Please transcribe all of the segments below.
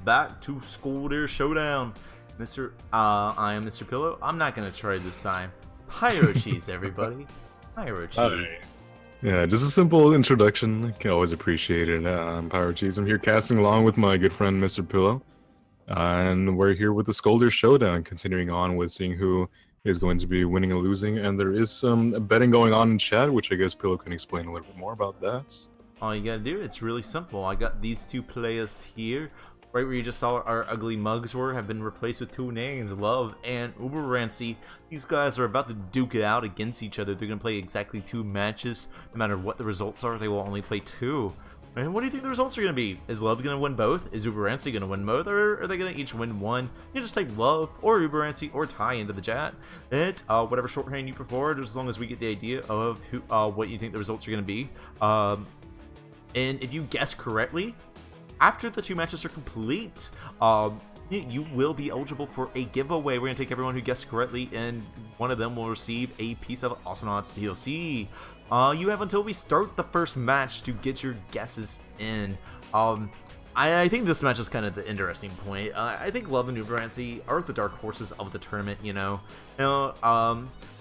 Back to Skolldir Showdown. I am Mr. Pillow. I'm not gonna try this time. Pyro cheese, everybody. Pyro cheese. Hi. Yeah, just a simple introduction. I can always appreciate it. I'm Power Cheese. I'm here casting along with my good friend Mr. Pillow. And we're here with the Skolldir Showdown, continuing on with seeing who is going to be winning and losing. And there is some betting going on in chat, which I guess Pillow can explain a little bit more about that. All you gotta do, it's really simple. I got these two players here. Right where you just saw our ugly mugs have been replaced with two names, Love and Uberransy. These guys are about to duke it out against each other. They're going to play exactly 2 matches. No matter what the results are, they will only play 2. And what do you think the results are going to be? Is Love going to win both? Is Uberransy going to win both? Or are they going to each win one? You can just type Love or Uberransy or Ty into the chat. And whatever shorthand you prefer, just as long as we get the idea of who, what you think the results are going to be. And if you guess correctly, after the 2 matches are complete, you will be eligible for a giveaway. We're going to take everyone who guessed correctly, and one of them will receive a piece of Awesomenauts DLC. You have until we start the first match to get your guesses in. I think this match is kind of the interesting point. I think Love and Uberransy are the dark horses of the tournament, you know.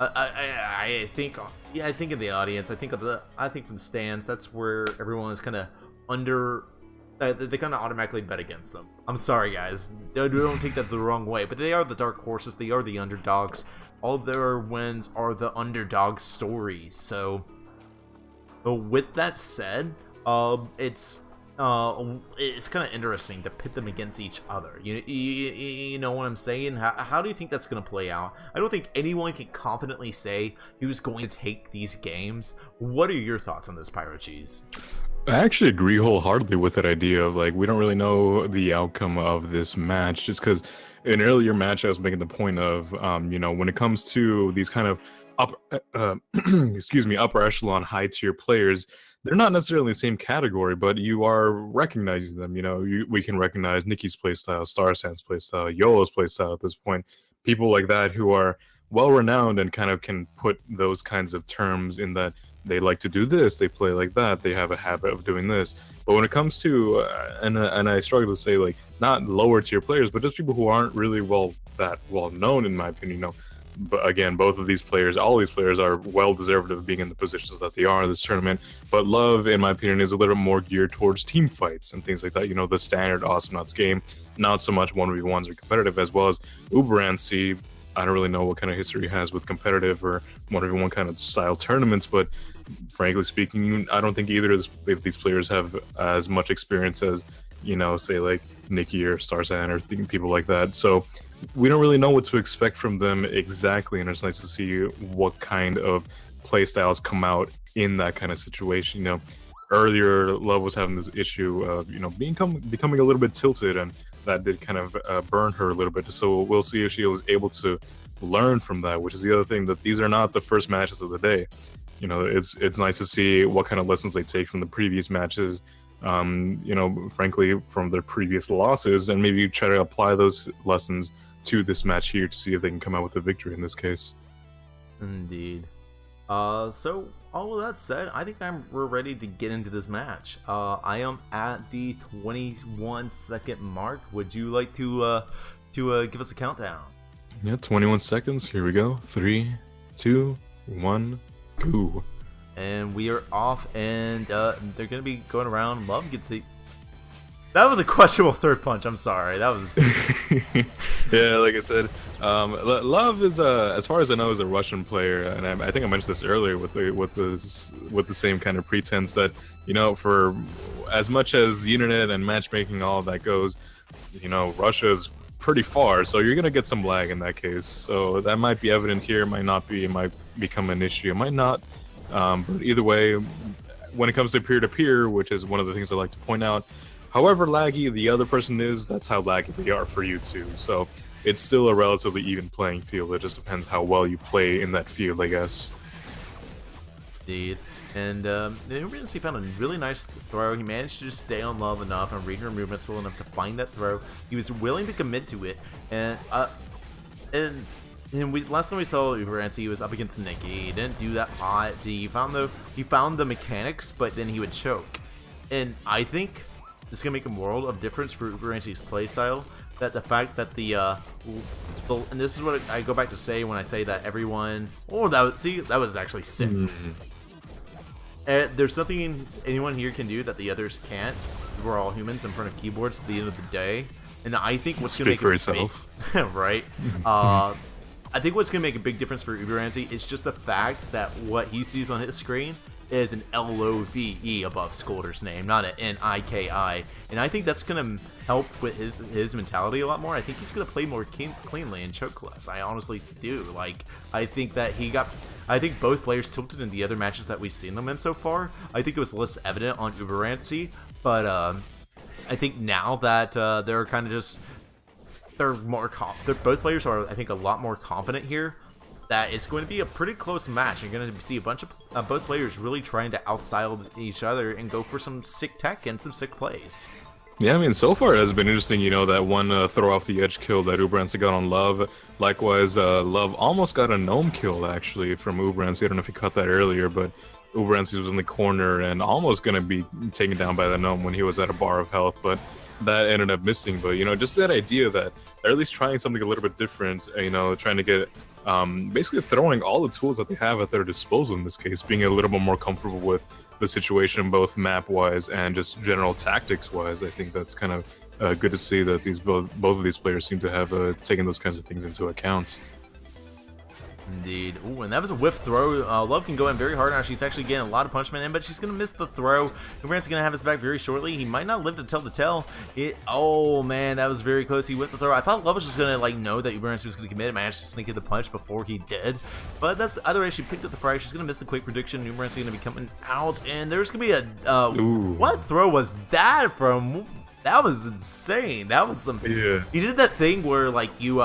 I think, yeah, I think in the audience, I think from the stands, that's where everyone is kind of they kind of automatically bet against them. I'm sorry, guys. Don't take that the wrong way, but they are the dark horses. They are the underdogs. All their wins are the underdog stories. So, with that said, it's kind of interesting to pit them against each other. You know what I'm saying? How do you think that's going to play out? I don't think anyone can confidently say who's going to take these games. What are your thoughts on this, Pyro Cheese? I actually agree wholeheartedly with that idea of, like, we don't really know the outcome of this match, just because in an earlier match I was making the point of, you know, when it comes to these kind of upper echelon high tier players, they're not necessarily in the same category, but you are recognizing them. You know, we can recognize Nikki's playstyle, Starsan's playstyle, Yolo's playstyle at this point, people like that who are well renowned and kind of can put those kinds of terms in that they like to do this, they play like that, they have a habit of doing this. But when it comes to and I struggle to say, like, not lower tier players, but just people who aren't really that well known, in my opinion, you know. But again, both of these players, all these players, are well deserved of being in the positions that they are in this tournament. But Love, in my opinion, is a little more geared towards team fights and things like that. You know, the standard Awesomenauts game, not so much 1v1s or competitive, as well as Uberransy. I don't really know what kind of history he has with competitive or 1v1 kind of style tournaments, but frankly speaking, I don't think either of these players have as much experience as, you know, say like Nikki or Starsan or people like that. So we don't really know what to expect from them exactly, and it's nice to see what kind of play styles come out in that kind of situation. You know, earlier Love was having this issue of, you know, becoming a little bit tilted, and that did kind of burn her a little bit. So we'll see if she was able to learn from that, which is the other thing, that these are not the first matches of the day. You know, it's nice to see what kind of lessons they take from the previous matches, you know, frankly, from their previous losses, and maybe try to apply those lessons to this match here to see if they can come out with a victory in this case. Indeed. So all of that said, I think we're ready to get into this match. I am at the 21-second mark. Would you like to give us a countdown? Yeah, 21 seconds. Here we go. 3, 2, 1, go. And we are off, and they're gonna be going around. Love gets the. That was a questionable third punch. I'm sorry. That was. Yeah, like I said, Love is, as far as I know, is a Russian player, and I think I mentioned this earlier with the same kind of pretense that, you know, for as much as the internet and matchmaking, all of that goes, you know, Russia is pretty far, so you're gonna get some lag in that case. So that might be evident here, might not be, it might become an issue, it might not. But either way, when it comes to peer-to-peer, which is one of the things I like to point out, however laggy the other person is, that's how laggy they are for you too. So it's still a relatively even playing field. It just depends how well you play in that field, I guess. Indeed. And Uberransy found a really nice throw. He managed to just stay on Love enough and read her movements well enough to find that throw. He was willing to commit to it, and last time we saw Uberransy, he was up against Nikki. He didn't do that hot. He found the mechanics, but then he would choke. And I think this is gonna make a world of difference for Uberransy's playstyle. That the fact that and this is what I go back to say when I say that everyone, that was actually sick. There's nothing anyone here can do that the others can't. We're all humans in front of keyboards at the end of the day, and I think what's gonna make for itself, right? I think what's gonna make a big difference for Uberransy is just the fact that what he sees on his screen is an LOVE above Skolldir's name, not an NIKI, and I think that's gonna help with his mentality a lot more. I think he's gonna play more cleanly and choke less. I honestly do. Like, I think that I think both players tilted in the other matches that we've seen them in so far. I think it was less evident on Uberransy, but I think now that they're kind of just both players are, I think, a lot more confident here. That it's going to be a pretty close match. You're going to see a bunch of both players really trying to outstyle each other and go for some sick tech and some sick plays. Yeah, I mean, so far it has been interesting, you know, that one throw off the edge kill that Uberransy got on Love. Likewise, Love almost got a gnome kill, actually, from Uberransy. I don't know if you caught that earlier, but Uberransy was in the corner and almost going to be taken down by the gnome when he was at a bar of health, but that ended up missing. But, you know, just that idea that they're at least trying something a little bit different, you know, trying to get basically throwing all the tools that they have at their disposal in this case, being a little bit more comfortable with the situation, both map-wise and just general tactics-wise. I think that's kind of good to see that both of these players seem to have taken those kinds of things into account. Indeed. Ooh, and that was a whiff throw. Love can go in very hard now. She's actually getting a lot of punishment in, but she's going to miss the throw. Uberransy's going to have his back very shortly. He might not live to tell the tale. Oh, man, that was very close. He whiffed the throw. I thought Love was just going to, like, know that Uberransy was going to commit it. Managed to sneak in the punch before he did. But that's either way. She picked up the frag. She's going to miss the quick prediction. Uberransy going to be coming out, and there's going to be a... what throw was that from... That was insane. That was some... Yeah. He did that thing where, like, you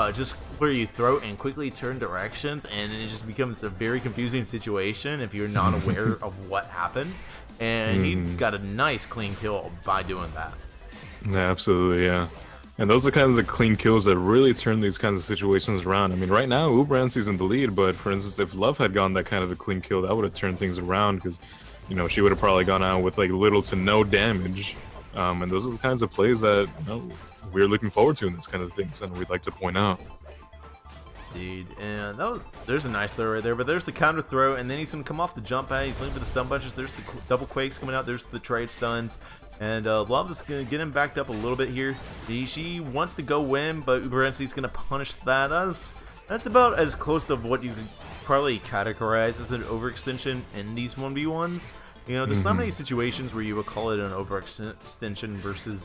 where you throw and quickly turn directions, and it just becomes a very confusing situation if you're not aware of what happened. And he got a nice clean kill by doing that. Yeah, absolutely, yeah. And those are kinds of clean kills that really turn these kinds of situations around. I mean, right now, Uberransy's in the lead, but for instance, if Love had gotten that kind of a clean kill, that would have turned things around, because, you know, she would have probably gone out with, like, little to no damage. And those are the kinds of plays that, you know, we're looking forward to in this kind of things, and we'd like to point out. Indeed. And there's a nice throw right there, but there's the counter throw, and then he's going to come off the jump pad. He's looking for the stun bunches. There's the double quakes coming out. There's the trade stuns. And Love is going to get him backed up a little bit here. She wants to go win, but Uberransy's going to punish that. That's about as close to what you could probably categorize as an overextension in these 1v1s. You know, there's not many situations where you would call it an overextension versus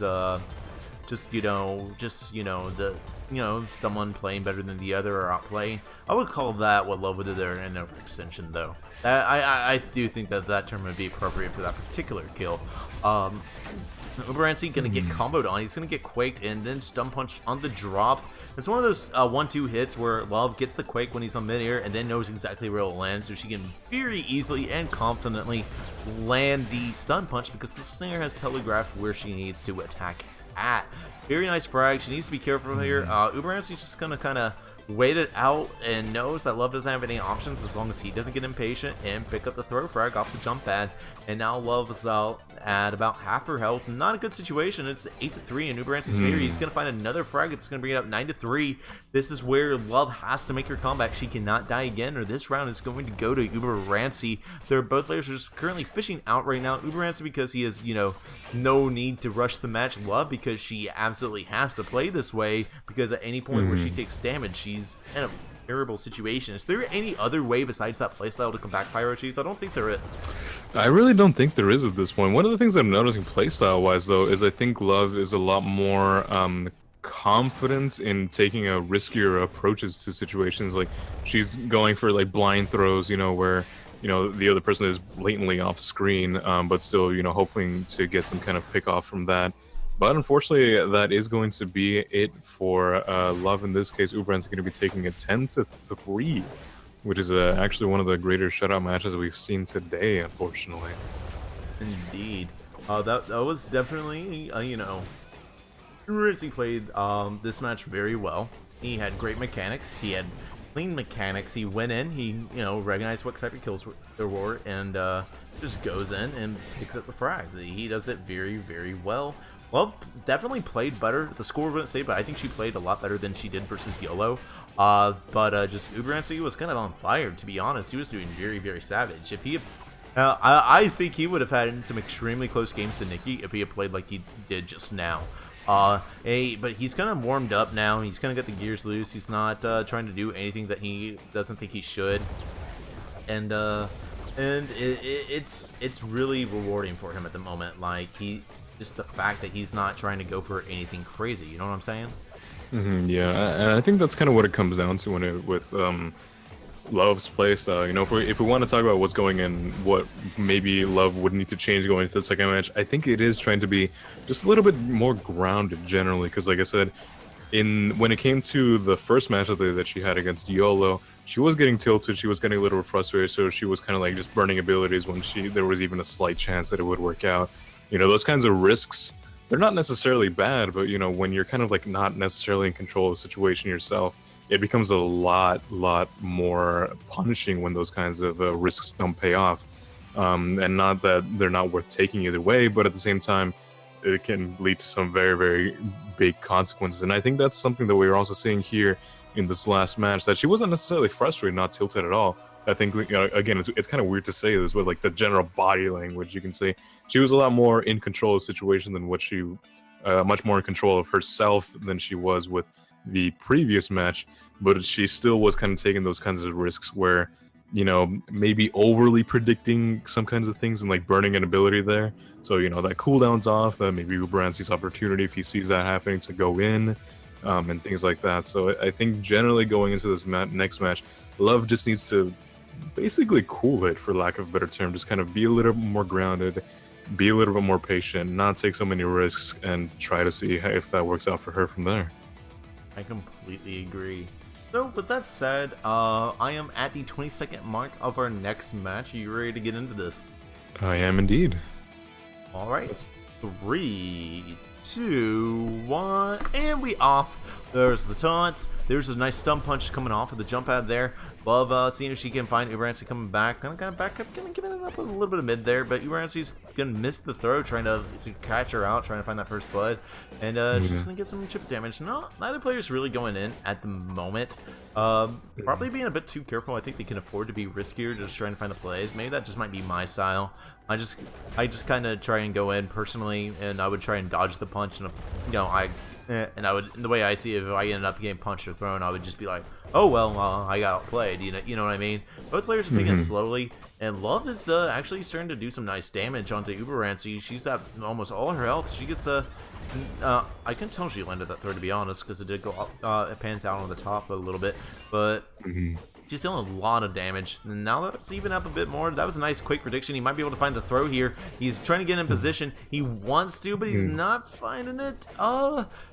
someone playing better than the other or outplaying. I would call that what Love would do there an overextension, though. I do think that term would be appropriate for that particular kill. Uberransy gonna get comboed on. He's gonna get quaked and then stun punch on the drop. It's one of those 1-2 hits where Love gets the quake when he's on mid-air and then knows exactly where it'll land, so she can very easily and confidently land the stun punch because the Slinger has telegraphed where she needs to attack at. Very nice frag. She needs to be careful here. Uberransy's just gonna kind of wait it out and knows that Love doesn't have any options as long as he doesn't get impatient and pick up the throw frag off the jump pad. And now Love is out at about half her health. Not a good situation. It's 8-3 in Uberransy's favor. He's going to find another frag. It's going to bring it up 9-3. This is where Love has to make her comeback. She cannot die again, or this round is going to go to Uberransy. They're both players are just currently fishing out right now. Uberransy because he has, no need to rush the match. Love because she absolutely has to play this way because at any point where she takes damage, she's in a terrible situation. Is there any other way besides that playstyle to come back, Pyro Cheese? I don't think there is. I really don't think there is at this point. One of the things I'm noticing playstyle wise though is I think Love is a lot more confident in taking a riskier approaches to situations. Like she's going for like blind throws, where the other person is blatantly off screen, but still hoping to get some kind of pick off from that. But unfortunately, that is going to be it for Love in this case. Uberransy is going to be taking a 10-3, which is actually one of the greater shutout matches we've seen today, unfortunately. Indeed. That was definitely, Uberransy played this match very well. He had great mechanics. He had clean mechanics. He went in, he, recognized what type of kills there were, and just goes in and picks up the frags. He does it very, very well. Well, definitely played better. The score wouldn't say, but I think she played a lot better than she did versus YOLO. Just Uberransy was kind of on fire, to be honest. He was doing very, very savage. If he had, I think he would have had some extremely close games to Nikki if he had played like he did just now. But he's kind of warmed up now. He's kind of got the gears loose. He's not trying to do anything that he doesn't think he should. And it's really rewarding for him at the moment. Like, just the fact that he's not trying to go for anything crazy. You know what I'm saying? Yeah, and I think that's kind of what it comes down to with Love's playstyle. You know, if we want to talk about what's going in, what maybe Love would need to change going into the second match, I think it is trying to be just a little bit more grounded generally. Because, like I said, when it came to the first match that she had against YOLO, she was getting tilted, she was getting a little frustrated, so she was kind of like just burning abilities when there was even a slight chance that it would work out. You know, those kinds of risks, they're not necessarily bad, but, you know, when you're kind of like not necessarily in control of the situation yourself, it becomes a lot more punishing when those kinds of risks don't pay off. And not that they're not worth taking either way, but at the same time, it can lead to some very, very big consequences. And I think that's something that we were also seeing here in this last match, that she wasn't necessarily frustrated, not tilted at all. I think, you know, again, it's kind of weird to say this, but like the general body language, you can say she was a lot more in control of the situation than what she, much more in control of herself than she was with the previous match. But she still was kind of taking those kinds of risks where, you know, maybe overly predicting some kinds of things and like burning an ability there. So, you know, that cooldown's off, that maybe Uberransy's opportunity if he sees that happening to go in, and things like that. So I think generally going into this next match, Love just needs to basically cool it, for lack of a better term, just kind of be a little more grounded, be a little bit more patient, not take so many risks, and try to see if that works out for her from there. I completely agree. So with that said, I am at the 22nd mark of our next match. Are you ready to get into this? I am indeed. All right, 3, 2, 1, and we off. There's the taunts. There's a nice stun punch coming off of the jump pad there. Love seeing if she can find Uberransy coming back. Kind of back up, giving it up a little bit of mid there, but Uberransy's gonna miss the throw, trying to catch her out, trying to find that first blood, and she's gonna get some chip damage. No, neither player's really going in at the moment. Probably being a bit too careful. I think they can afford to be riskier, just trying to find the plays. Maybe that just might be my style. I just kind of try and go in personally, and I would try and dodge the punch, and you know, the way I see it, if I ended up getting punched or thrown, I would just be like, oh well, I got outplayed. You know what I mean? Both players are taking it slowly, and Love is actually starting to do some nice damage onto Uberransy. She's at almost all her health. She gets I can tell she landed that throw, to be honest, because it did go up, it pans out on the top a little bit, but she's dealing a lot of damage. And now let's even up a bit more. That was a nice quick prediction. He might be able to find the throw here. He's trying to get in position. He wants to, but he's not finding it.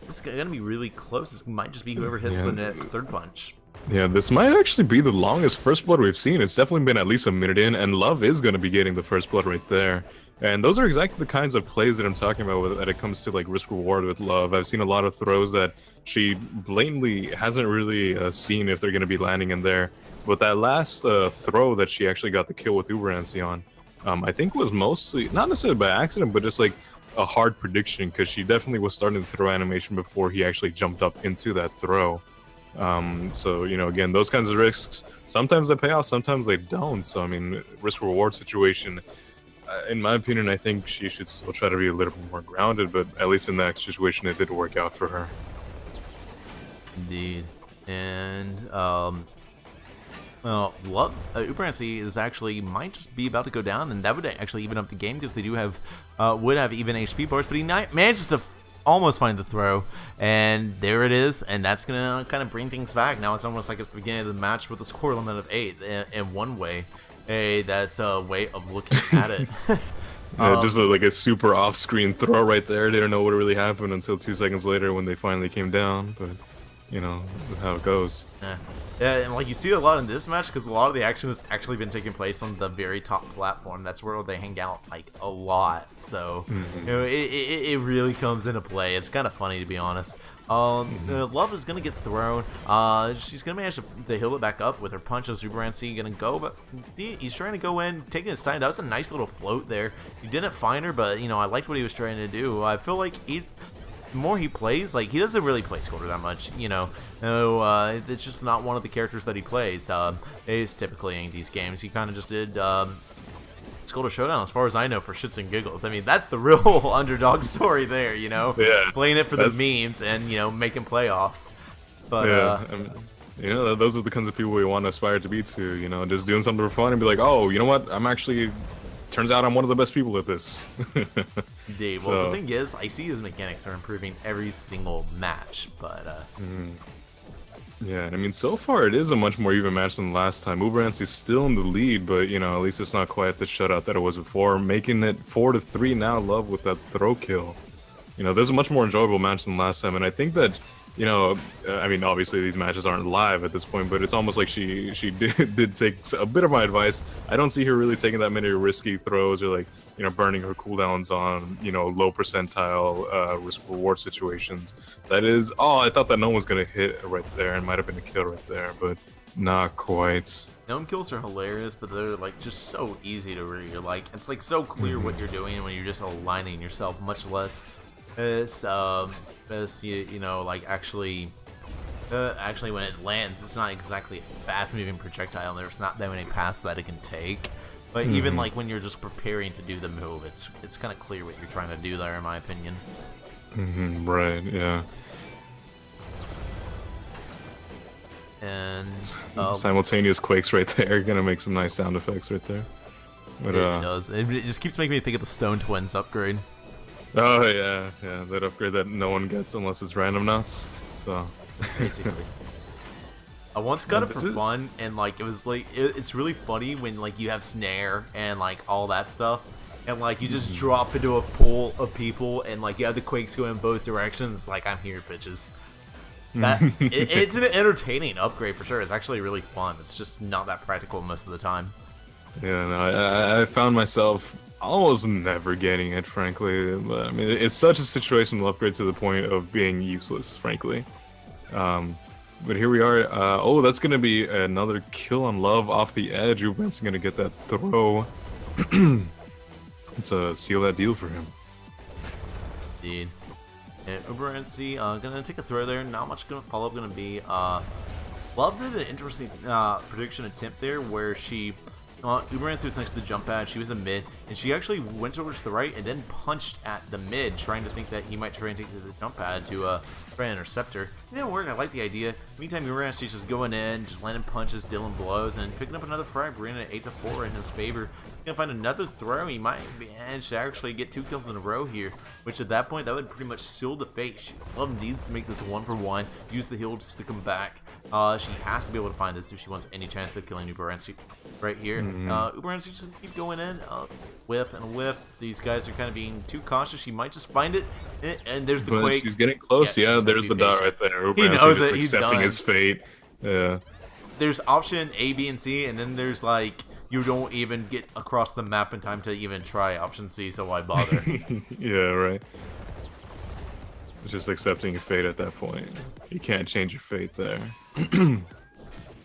This is gonna be really close. This might just be whoever hits the next third punch. Yeah, this might actually be the longest first blood we've seen. It's definitely been at least a minute in, and Love is going to be getting the first blood right there. And those are exactly the kinds of plays that I'm talking about when it comes to like risk reward with Love. I've seen a lot of throws that she blatantly hasn't really seen if they're going to be landing in there. But that last throw that she actually got the kill with Uberransy on, I think was mostly, not necessarily by accident, but just like a hard prediction, because she definitely was starting the throw animation before he actually jumped up into that throw. So, you know, again, those kinds of risks, sometimes they pay off, sometimes they don't. So, I mean, risk reward situation, in my opinion, I think she should still try to be a little bit more grounded, but at least in that situation, it did work out for her. Indeed. And, well, Uberransy is actually, might just be about to go down, and that would actually even up the game, because they do have, would have even HP bars, but he manages to almost find the throw, and there it is, and that's gonna kind of bring things back. Now it's almost like it's the beginning of the match with a score limit of 8 in one way. That's a way of looking at it. Just like a super off-screen throw right there. They don't know what really happened until 2 seconds later when they finally came down, but you know how it goes. Yeah, and like you see a lot in this match, because a lot of the action has actually been taking place on the very top platform. That's where they hang out like a lot. So you know, it really comes into play. It's kind of funny, to be honest. Love is gonna get thrown. She's gonna manage to heal it back up with her punch as Uberransy gonna go, but he's trying to go in, taking his time. That was a nice little float there. He didn't find her, but you know, I liked what he was trying to do. I feel like the more he plays, like he doesn't really play Skolldir that much, you know. No, it's just not one of the characters that he plays. Is typically in these games. He kind of just did Skolldir Showdown, as far as I know, for shits and giggles. I mean, that's the real underdog story there, you know? Yeah. Playing it for the memes and, you know, making playoffs. But, yeah, I mean, you know, those are the kinds of people we want to aspire to be to, you know, just doing something for fun and be like, oh, you know what? Turns out I'm one of the best people at this. Indeed. Well, the thing is, I see his mechanics are improving every single match, but, Yeah, I mean, so far it is a much more even match than last time. Uberransy's still in the lead, but, you know, at least it's not quite the shutout that it was before. Making it 4-3 now, Love with that throw kill. You know, there's a much more enjoyable match than last time, and I think that, you know, I mean, obviously these matches aren't live at this point, but it's almost like she did take a bit of my advice. I don't see her really taking that many risky throws or, like, you know, burning her cooldowns on, you know, low percentile risk-reward situations. That is, oh, I thought that no one was going to hit right there, and might have been a kill right there, but not quite. Gnome kills are hilarious, but they're, like, just so easy to read. Like, it's, like, so clear what you're doing when you're just aligning yourself, much less as you know, like, actually when it lands, it's not exactly a fast-moving projectile, and there's not that many paths that it can take. But even, like, when you're just preparing to do the move, it's kind of clear what you're trying to do there, in my opinion. Right, yeah. And simultaneous quakes right there, gonna make some nice sound effects right there. But, it does. It just keeps making me think of the Stone Twins upgrade. Oh yeah, that upgrade that no one gets unless it's Randomnauts. So basically, I once got it for fun, and like it was like it's really funny when like you have snare and like all that stuff, and like you just drop into a pool of people, and like you have the quakes go in both directions. Like, I'm here, bitches. That it's an entertaining upgrade for sure. It's actually really fun. It's just not that practical most of the time. Yeah, no, I found myself almost never getting it, frankly. But I mean, it's such a situational upgrade to the point of being useless, frankly. But here we are. Oh, that's gonna be another kill on Love off the edge. Uberransy gonna get that throw. It's a seal that deal for him. Indeed. And Uberransy gonna take a throw there. Not much gonna follow up. Gonna be Love did an interesting prediction attempt there where she. Uberransy was next to the jump pad, she was a mid, and she actually went over to the right and then punched at the mid, trying to think that he might try and take the jump pad to try and intercept her. It didn't work. I like the idea. Meantime, Uberransy's just going in, just landing punches, dealing blows, and picking up another frag, bringing it 8-4 in his favor. He's gonna find another throw. He might manage to actually get 2 kills in a row here, which at that point, that would pretty much seal the fate. Love needs to make this 1-for-1, use the heal just to come back. She has to be able to find this if she wants any chance of killing Uberransy right here. Uberransy just keep going in, whiff and whiff. These guys are kind of being too cautious. She might just find it, and there's the quake. She's getting close. Yeah, there's the dot right there. He knows it. He's accepting done. his fate. Yeah. There's option A, B, and C, and then there's like you don't even get across the map in time to even try option C. So why bother? Yeah, right. It's just accepting your fate at that point. You can't change your fate there.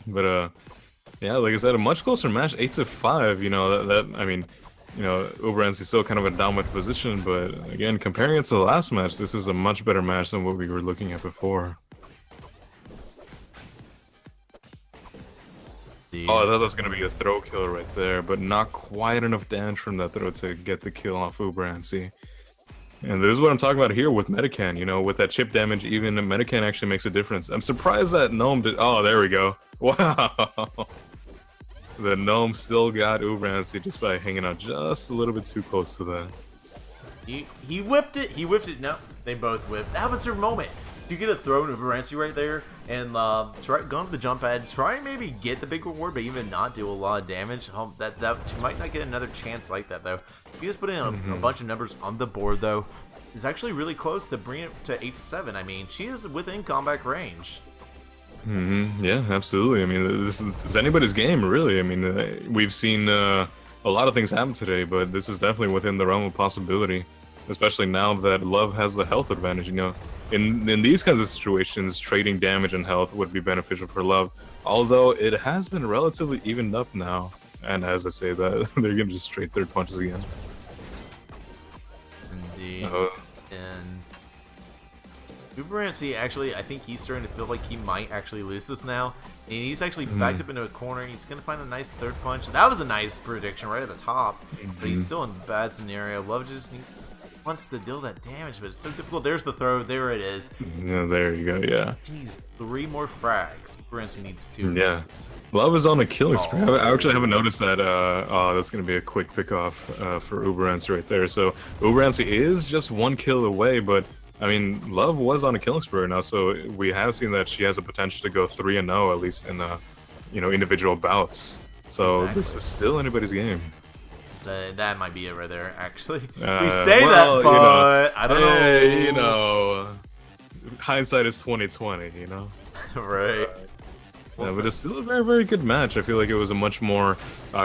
But yeah, like I said, a much closer match, 8-5. You know that I mean, you know, Uberransy's still kind of a dominant position, but again, comparing it to the last match, this is a much better match than what we were looking at before. Oh, I thought that was gonna be a throw kill right there, but not quite enough damage from that throw to get the kill off Uberransy. And this is what I'm talking about here with Medican. You know, with that chip damage, even Medican actually makes a difference. I'm surprised that Gnome did. Oh, there we go. Wow. The Gnome still got Uberransy just by hanging out just a little bit too close to that. He whiffed it. He whiffed it. No, they both whiffed. That was their moment. You get a throw to Uberransy right there, and try going to the jump pad. Try and maybe get the big reward, but even not do a lot of damage. That you might not get another chance like that though. If you just put in a bunch of numbers on the board though, is actually really close to bringing it to 8-7. I mean, she is within combat range. Yeah, absolutely. I mean, this is anybody's game, really. I mean, we've seen a lot of things happen today, but this is definitely within the realm of possibility. especially now that Love has the health advantage. You know, in these kinds of situations, trading damage and health would be beneficial for Love. Although it has been relatively evened up now, and as I say that, they're gonna just straight third punches again. Indeed. And Uberransy, actually, I think he's starting to feel like he might actually lose this now. And he's actually backed up into a corner. He's going to find a nice third punch. That was a nice prediction right at the top. But he's still in a bad scenario. Love just wants to deal that damage, but it's so difficult. There's the throw. There it is. Yeah, there you go, yeah. Jeez, 3 more frags. Uberransy needs 2. Yeah. Love is on a killing spree. I actually haven't noticed that. Oh, that's going to be a quick pick-off for Uberransy right there. So Uberransy is just 1 kill away, but I mean, Love was on a killing spree now, so we have seen that she has a potential to go 3-0 at least in individual bouts. So This is still anybody's game. That might be it right there, actually. We say that, but I don't know. You know, hindsight is 20/20. You know, right? Yeah, but it's still a very, very good match. I feel like it was a much more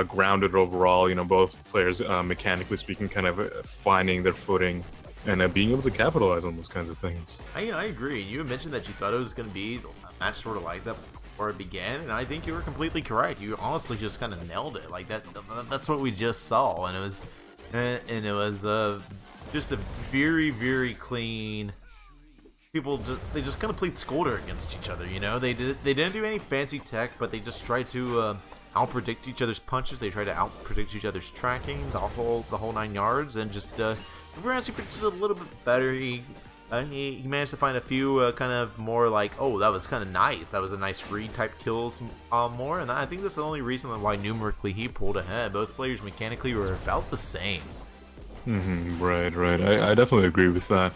grounded overall. You know, both players, mechanically speaking, kind of finding their footing and being able to capitalize on those kinds of things. I agree. You mentioned that you thought it was going to be a match sort of like that before it began, and I think you were completely correct. You honestly just kind of nailed it. Like that's what we just saw, and it was just a very, very clean. People they just kind of played Skolldir against each other. You know, they didn't do any fancy tech, but they just tried to out-predict each other's punches. They tried to out-predict each other's tracking, the whole 9 yards, and just Uberransy predicted a little bit better. He managed to find a few kind of more like, oh, that was kind of nice. That was a nice read type kills more, and I think that's the only reason why numerically he pulled ahead. Both players mechanically were about the same. Right. I definitely agree with that.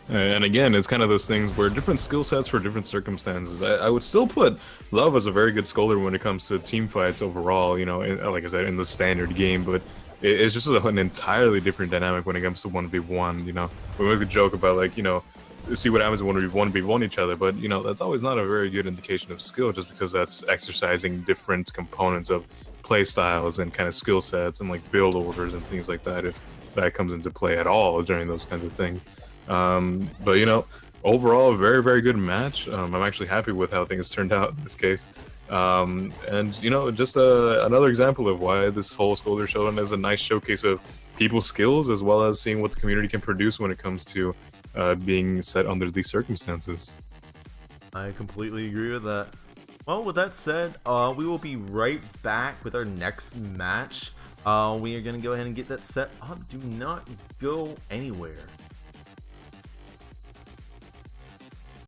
And again, it's kind of those things where different skill sets for different circumstances. I would still put Love as a very good Skolldir when it comes to team fights overall, you know, like I said, in the standard game, but it's just an entirely different dynamic when it comes to 1v1, you know. We make a joke about, like, you know, see what happens when we 1v1 each other, but, you know, that's always not a very good indication of skill, just because that's exercising different components of play styles and kind of skill sets and, like, build orders and things like that, if that comes into play at all during those kinds of things. But, you know, overall, a very, very good match. I'm actually happy with how things turned out in this case. And, you know, just another example of why this whole Skolldir Showdown is a nice showcase of people's skills, as well as seeing what the community can produce when it comes to being set under these circumstances. I completely agree with that. Well, with that said, we will be right back with our next match. We are going to go ahead and get that set up. Do not go anywhere.